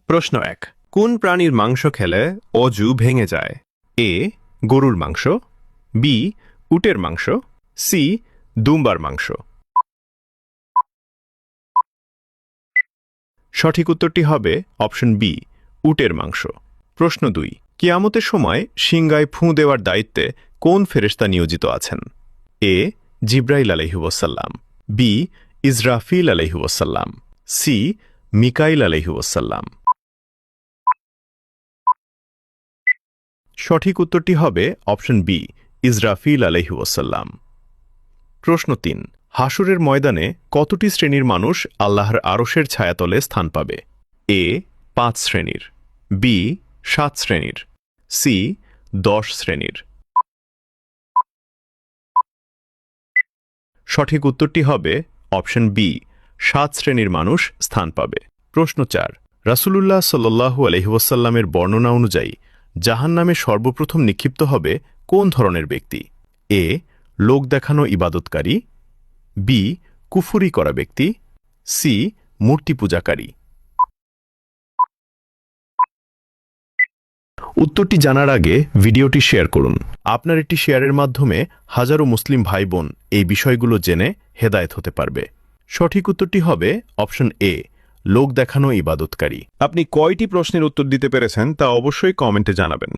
প্রশ্ন ১ কোন প্রাণীর মাংস খেলে অজু ভেঙে যায়? এ গরুর মাংস, বি উটের মাংস, সি দুম্বার মাংস। সঠিক উত্তরটি হবে অপশন বি উটের মাংস। প্রশ্ন ২ কিয়ামতের সময় সিংগায় ফুঁ দেওয়ার দায়িত্বে কোন ফেরেশতা নিয়োজিত আছেন? এ জিব্রাইল আলাইহিস সালাম, বি ইসরাফিল আলাইহিস সালাম, সি মিকাইল আলাইহিস সালাম। সঠিক উত্তরটি হবে অপশন বি ইসরাফিল আলাইহিস সালাম। প্রশ্ন ৩ হাসুরের ময়দানে কতটি শ্রেণীর মানুষ আল্লাহর আরশের ছায়াতলে স্থান পাবে? এ ৫ শ্রেণীর, বি ৭ শ্রেণীর, সি ১০ শ্রেণীর। সঠিক উত্তরটি হবে অপশন বি ৭ শ্রেণীর মানুষ স্থান পাবে। প্রশ্ন ৪ রাসূলুল্লাহ সাল্লাল্লাহু আলাইহি ওয়াসাল্লামের বর্ণনা অনুযায়ী জাহান্নামে সর্বপ্রথম নিক্ষিপ্ত হবে কোন ধরনের ব্যক্তি? এ লোক দেখানো ইবাদতকারী, বি কুফরি করা ব্যক্তি, সি মূর্তি পূজাকারী। উত্তরটি জানার আগে ভিডিওটি শেয়ার করুন। আপনার একটি শেয়ারের মাধ্যমে হাজারো মুসলিম ভাই বোন এই বিষয়গুলো জেনে হেদায়েত হতে পারবে। সঠিক উত্তরটি হবে অপশন এ লোক দেখানো ইবাদতকারী। আপনি কয়টি প্রশ্নের উত্তর দিতে পেরেছেন তা অবশ্যই কমেন্টে জানাবেন।